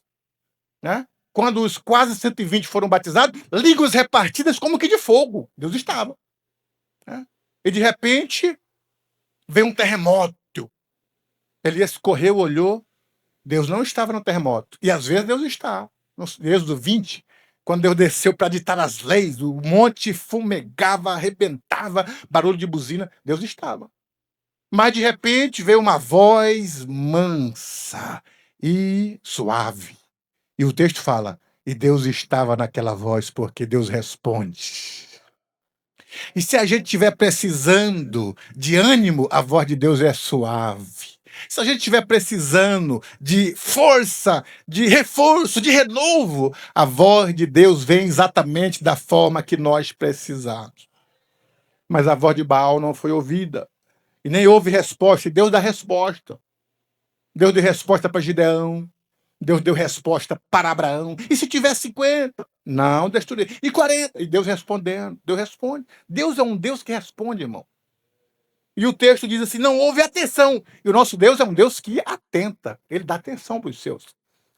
Né? Quando os quase 120 foram batizados, línguas repartidas como que de fogo. Deus estava. Né? E, de repente, veio um terremoto. Elias correu, olhou, Deus não estava no terremoto. E, às vezes, Deus está. No Êxodo 20, quando Deus desceu para ditar as leis, o monte fumegava, arrebentava, barulho de buzina, Deus estava. Mas, de repente, veio uma voz mansa e suave. E o texto fala: e Deus estava naquela voz, porque Deus responde. E se a gente estiver precisando de ânimo, a voz de Deus é suave. Se a gente estiver precisando de força, de reforço, de renovo, a voz de Deus vem exatamente da forma que nós precisamos. Mas a voz de Baal não foi ouvida. E nem houve resposta. E Deus dá resposta. Deus deu resposta para Gideão. Deus deu resposta para Abraão. E se tiver 50? Não, destruir. E 40? E Deus respondendo. Deus responde. Deus é um Deus que responde, irmão. E o texto diz assim: não houve atenção. E o nosso Deus é um Deus que atenta. Ele dá atenção para os seus.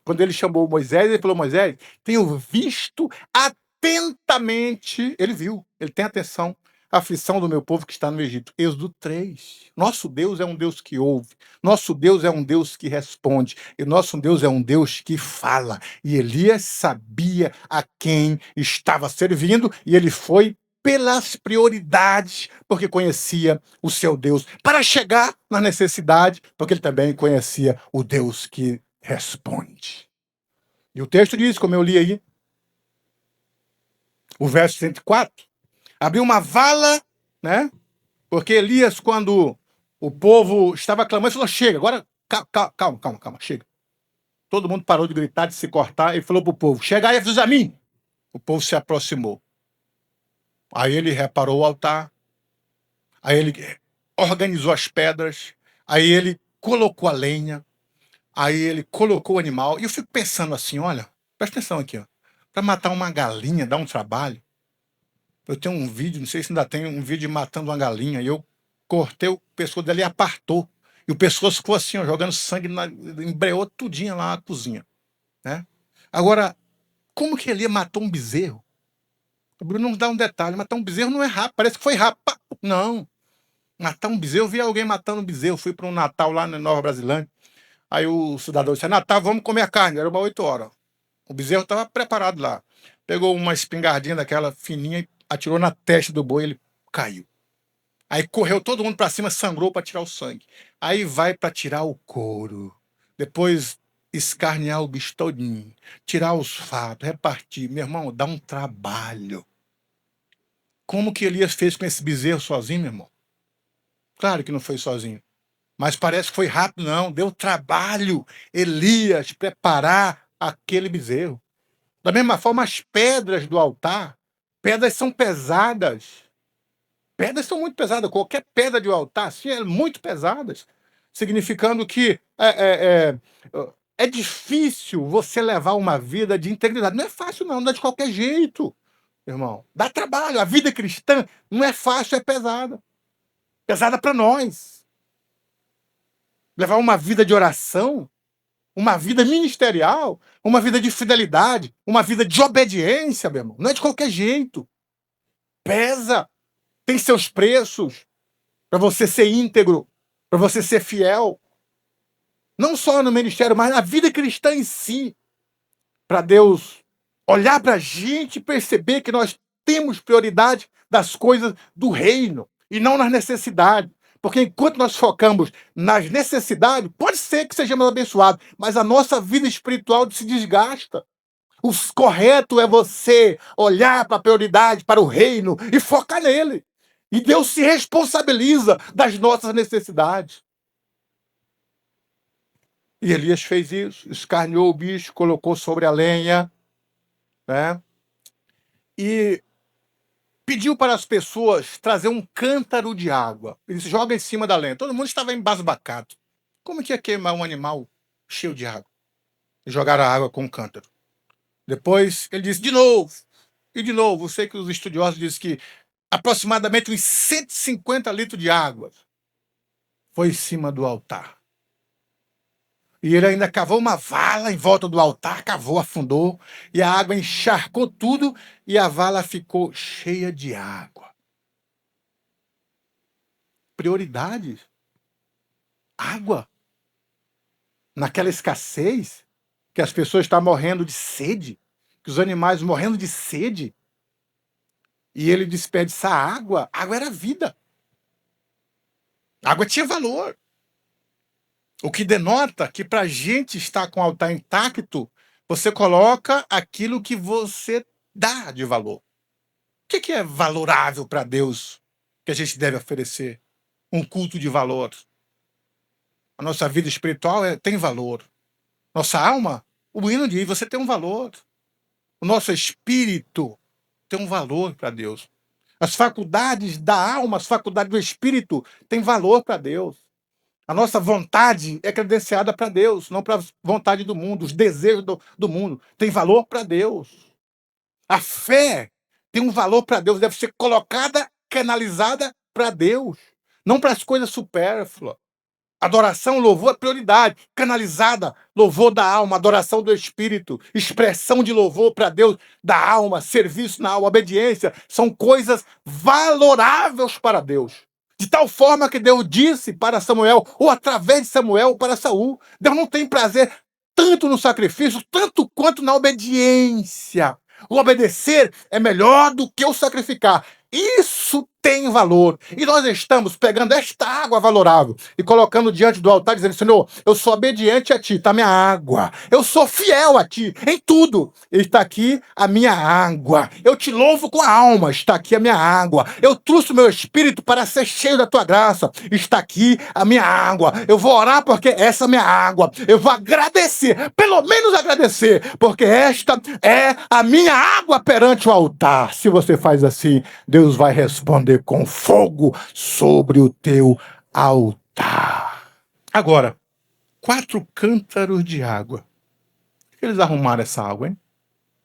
Quando ele chamou Moisés, ele falou: Moisés, tenho visto atentamente. Ele viu, ele tem atenção. A aflição do meu povo que está no Egito. Êxodo 3. Nosso Deus é um Deus que ouve. Nosso Deus é um Deus que responde. E nosso Deus é um Deus que fala. E Elias sabia a quem estava servindo. E ele foi pelas prioridades, porque conhecia o seu Deus. Para chegar na necessidade, porque ele também conhecia o Deus que responde. E o texto diz, como eu li aí, o verso 104, abriu uma vala, né? Porque Elias, quando o povo estava clamando, falou: chega, agora calma, chega. Todo mundo parou de gritar, de se cortar, e falou para o povo: chega aí, avisa a mim. O povo se aproximou. Aí ele reparou o altar, aí ele organizou as pedras, aí ele colocou a lenha, aí ele colocou o animal. E eu fico pensando assim: olha, presta atenção aqui, ó. Para matar uma galinha dá um trabalho. Eu tenho um vídeo, não sei se ainda tem um vídeo de matando uma galinha, e eu cortei o pescoço dela e apartou. E o pescoço ficou assim, ó, jogando sangue, embreou tudinho lá na cozinha, né? Agora, como que ele matou um bezerro? O Bruno não dá um detalhe: matar um bezerro não é rápido, parece que foi rápido. Pá! Não, matar um bezerro, eu vi alguém matando um bezerro, fui para um Natal lá na Nova Brasilândia, aí o cidadão disse: Natal, vamos comer a carne, era uma 8 horas. O bezerro estava preparado lá. Pegou uma espingardinha daquela fininha e atirou na testa do boi, ele caiu. Aí correu todo mundo para cima, sangrou para tirar o sangue. Aí vai para tirar o couro. Depois escarnear o bicho todinho, tirar os fatos, repartir. Meu irmão, dá um trabalho. Como que Elias fez com esse bezerro sozinho, meu irmão? Claro que não foi sozinho. Mas parece que foi rápido, não. Deu trabalho Elias preparar aquele bezerro. Da mesma forma, as pedras do altar, pedras são pesadas. Pedras são muito pesadas. Qualquer pedra de altar, assim, é muito pesadas. Significando que é difícil você levar uma vida de integridade. Não é fácil, não dá de qualquer jeito, irmão. Dá trabalho. A vida cristã não é fácil, é pesada. Pesada para nós. Levar uma vida de oração, uma vida ministerial, uma vida de fidelidade, uma vida de obediência, meu irmão. Não é de qualquer jeito. Pesa. Tem seus preços para você ser íntegro, para você ser fiel. Não só no ministério, mas na vida cristã em si. Para Deus olhar para a gente e perceber que nós temos prioridade das coisas do reino e não nas necessidades. Porque enquanto nós focamos nas necessidades, pode ser que sejamos abençoados, mas a nossa vida espiritual se desgasta. O correto é você olhar para a prioridade, para o reino e focar nele. E Deus se responsabiliza das nossas necessidades. E Elias fez isso, escarneou o bicho, colocou sobre a lenha, né? E pediu para as pessoas trazer um cântaro de água. Ele se joga em cima da lenha. Todo mundo estava embasbacado. Como que ia queimar um animal cheio de água? E jogar a água com um cântaro. Depois ele disse de novo. E de novo, eu sei que os estudiosos dizem que aproximadamente uns 150 litros de água foi em cima do altar. E ele ainda cavou uma vala em volta do altar, cavou, afundou, e a água encharcou tudo, e a vala ficou cheia de água. Prioridades. Água. Naquela escassez, que as pessoas estão morrendo de sede, que os animais morrendo de sede, e ele desperdiçar água. Água era vida. Água tinha valor. O que denota que para a gente estar com o altar intacto, você coloca aquilo que você dá de valor. O que é valorável para Deus que a gente deve oferecer? Um culto de valor. A nossa vida espiritual tem valor. Nossa alma, o hino diz, você tem um valor. O nosso espírito tem um valor para Deus. As faculdades da alma, as faculdades do espírito têm valor para Deus. A nossa vontade é credenciada para Deus, não para a vontade do mundo. Os desejos do mundo têm valor para Deus. A fé tem um valor para Deus, deve ser colocada, canalizada para Deus, não para as coisas supérfluas. Adoração, louvor é prioridade, canalizada, louvor da alma, adoração do espírito, expressão de louvor para Deus da alma, serviço na alma, obediência, são coisas valoráveis para Deus. De tal forma que Deus disse para Samuel, ou através de Samuel para Saul, Deus não tem prazer tanto no sacrifício, tanto quanto na obediência. O obedecer é melhor do que o sacrificar. Isso tem valor. E nós estamos pegando esta água valorável e colocando diante do altar, dizendo: Senhor, eu sou obediente a Ti, está minha água. Eu sou fiel a Ti em tudo. Está aqui a minha água. Eu te louvo com a alma. Está aqui a minha água. Eu trouxe o meu espírito para ser cheio da Tua graça. Está aqui a minha água. Eu vou orar porque essa é a minha água. Eu vou agradecer, pelo menos agradecer, porque esta é a minha água perante o altar. Se você faz assim, Deus vai responder com fogo sobre o teu altar. Agora, 4 cântaros de água. Por que eles arrumaram essa água, hein?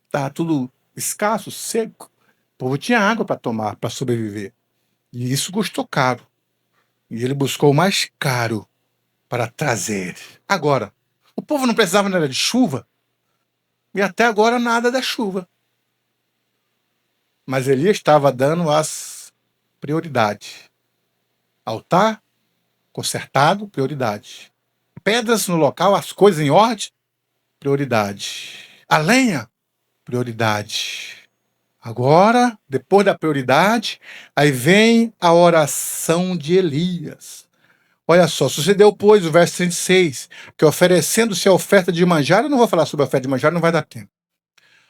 Tá tudo escasso, seco. O povo tinha água para tomar, para sobreviver. E isso custou caro. E ele buscou o mais caro para trazer. Agora, o povo não precisava nada de chuva. E até agora nada da chuva. Mas Elias estava dando as prioridades. Altar consertado, prioridade. Pedras no local, as coisas em ordem, prioridade. A lenha, prioridade. Agora, depois da prioridade, aí vem a oração de Elias. Olha só, sucedeu, pois, o verso 36, que oferecendo-se a oferta de manjar, eu não vou falar sobre a oferta de manjar, não vai dar tempo.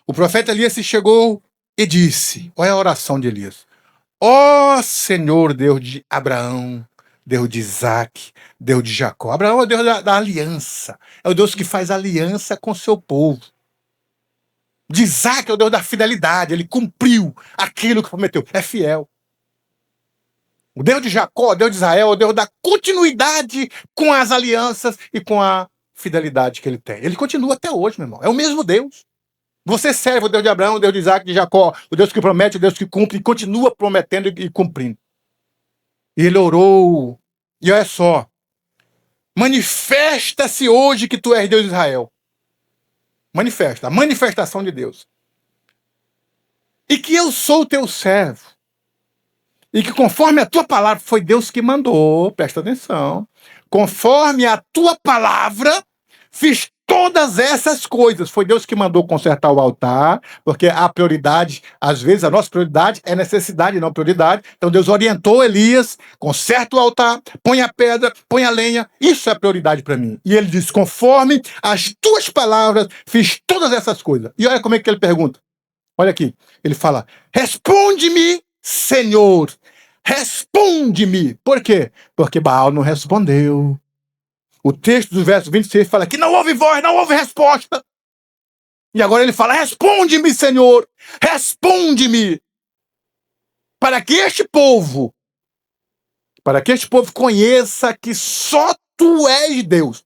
O profeta Elias se chegou e disse, olha a oração de Elias: ó Senhor, Deus de Abraão, Deus de Isaac, Deus de Jacó. Abraão é o Deus da aliança, é o Deus que faz aliança com o seu povo. De Isaac é o Deus da fidelidade, ele cumpriu aquilo que prometeu, é fiel. O Deus de Jacó, o Deus de Israel, é o Deus da continuidade com as alianças e com a fidelidade que ele tem. Ele continua até hoje, meu irmão, é o mesmo Deus. Você serve o Deus de Abraão, o Deus de Isaac, de Jacó, o Deus que promete, o Deus que cumpre, e continua prometendo e cumprindo. E ele orou, e olha só, manifesta-se hoje que tu és Deus de Israel. Manifesta, a manifestação de Deus. E que eu sou o teu servo. E que conforme a tua palavra, foi Deus que mandou, presta atenção, conforme a tua palavra, fiz todas essas coisas. Foi Deus que mandou consertar o altar, porque a prioridade, às vezes a nossa prioridade é necessidade, não prioridade. Então Deus orientou Elias, conserta o altar, põe a pedra, põe a lenha, isso é prioridade para mim. E ele diz, conforme as tuas palavras, fiz todas essas coisas. E olha como é que ele pergunta. Olha aqui, ele fala, responde-me, Senhor, responde-me. Por quê? Porque Baal não respondeu. O texto do verso 26 fala que não houve voz, não houve resposta. E agora ele fala, responde-me, Senhor, responde-me. Para que este povo conheça que só tu és Deus.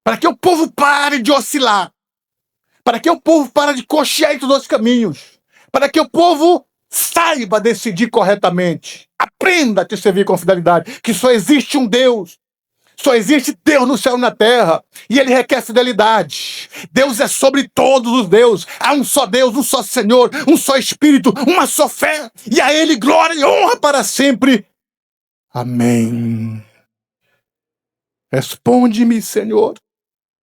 Para que o povo pare de oscilar. Para que o povo pare de cochear entre os dois caminhos. Para que o povo saiba decidir corretamente. Aprenda a te servir com fidelidade. Que só existe um Deus. Só existe Deus no céu e na terra. E Ele requer fidelidade. Deus é sobre todos os deuses. Há um só Deus, um só Senhor, um só Espírito, uma só fé. E a Ele glória e honra para sempre. Amém. Responde-me, Senhor.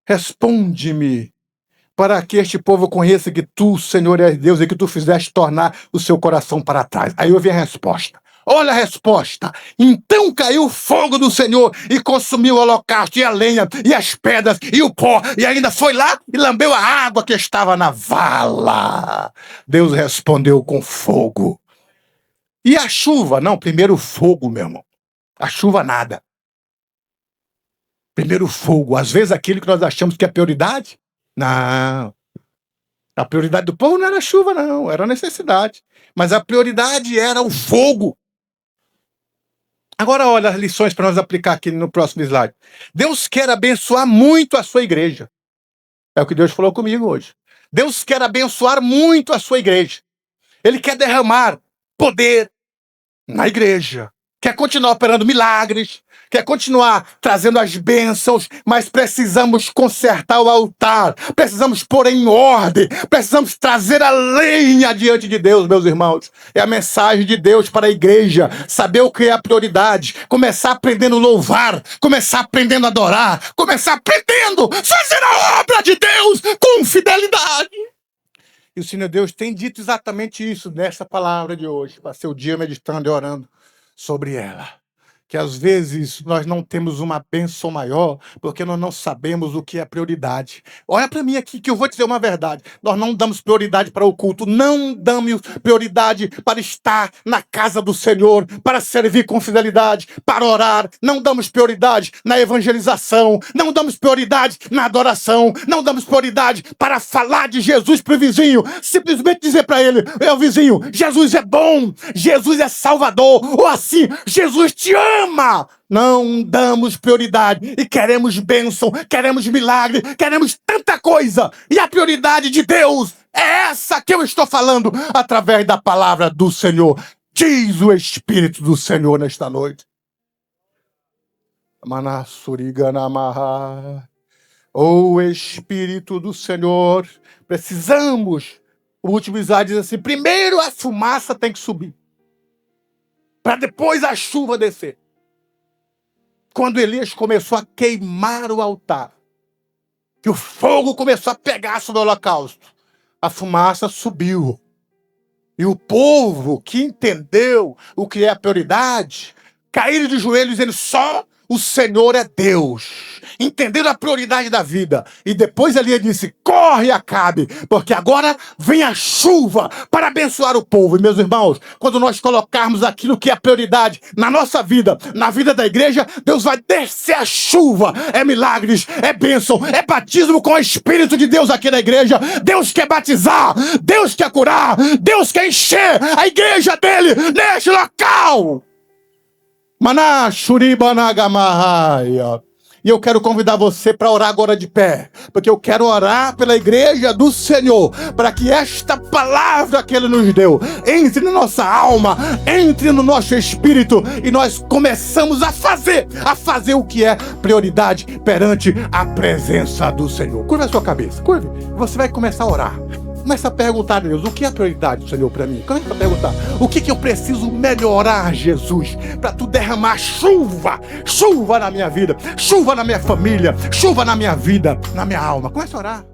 Responde-me. Para que este povo conheça que tu, Senhor, és Deus e que tu fizeste tornar o seu coração para trás. Aí eu vi a resposta. Olha a resposta. Então caiu o fogo do Senhor e consumiu o holocausto, e a lenha, e as pedras, e o pó, e ainda foi lá e lambeu a água que estava na vala. Deus respondeu com fogo. E a chuva? Não, primeiro o fogo, meu irmão. A chuva nada. Primeiro o fogo. Às vezes aquilo que nós achamos que é prioridade, não. A prioridade do povo não era a chuva, não, era a necessidade. Mas a prioridade era o fogo. Agora olha as lições para nós aplicar aqui no próximo slide. Deus quer abençoar muito a sua igreja. É o que Deus falou comigo hoje. Deus quer abençoar muito a sua igreja. Ele quer derramar poder na igreja. Quer continuar operando milagres, quer continuar trazendo as bênçãos, mas precisamos consertar o altar, precisamos pôr em ordem, precisamos trazer a lenha diante de Deus, meus irmãos. É a mensagem de Deus para a igreja, saber o que é a prioridade, começar aprendendo a louvar, começar aprendendo a adorar, começar aprendendo a fazer a obra de Deus com fidelidade. E o Senhor Deus tem dito exatamente isso nessa palavra de hoje, para ser o dia meditando e orando sobre ela. Que às vezes nós não temos uma bênção maior porque nós não sabemos o que é prioridade. Olha para mim aqui que eu vou dizer uma verdade. Nós não damos prioridade para o culto, não damos prioridade para estar na casa do Senhor, para servir com fidelidade, para orar. Não damos prioridade na evangelização, não damos prioridade na adoração, não damos prioridade para falar de Jesus para o vizinho, simplesmente dizer para ele, meu vizinho, Jesus é bom, Jesus é Salvador, ou assim, Jesus te ama. Não damos prioridade e queremos bênção, queremos milagre, queremos tanta coisa. E a prioridade de Deus é essa que eu estou falando através da palavra do Senhor. Diz o Espírito do Senhor nesta noite. O Espírito do Senhor, precisamos. O último slide diz assim, primeiro a fumaça tem que subir, para depois a chuva descer. Quando Elias começou a queimar o altar, que o fogo começou a pegar sobre o holocausto, a fumaça subiu. E o povo que entendeu o que é a prioridade, caíram de joelhos dizendo, só o Senhor é Deus. Entenderam a prioridade da vida. E depois Elias disse, corre Acabe, porque agora vem a chuva para abençoar o povo. E meus irmãos, quando nós colocarmos aquilo que é a prioridade na nossa vida, na vida da igreja, Deus vai descer a chuva. É milagres, é bênção, é batismo com o Espírito de Deus aqui na igreja. Deus quer batizar, Deus quer curar, Deus quer encher a igreja dele neste local. Maná, Shuribanagamaia. E eu quero convidar você para orar agora de pé, porque eu quero orar pela igreja do Senhor, para que esta palavra que Ele nos deu entre na nossa alma, entre no nosso espírito, e nós começamos a fazer o que é prioridade perante a presença do Senhor. Curva a sua cabeça, curve. Você vai começar a orar. Começa a perguntar a Deus, o que é a prioridade do Senhor para mim? Começa a perguntar, o que eu preciso melhorar, Jesus, para tu derramar chuva na minha vida, chuva na minha família, chuva na minha vida, na minha alma. Começa a orar.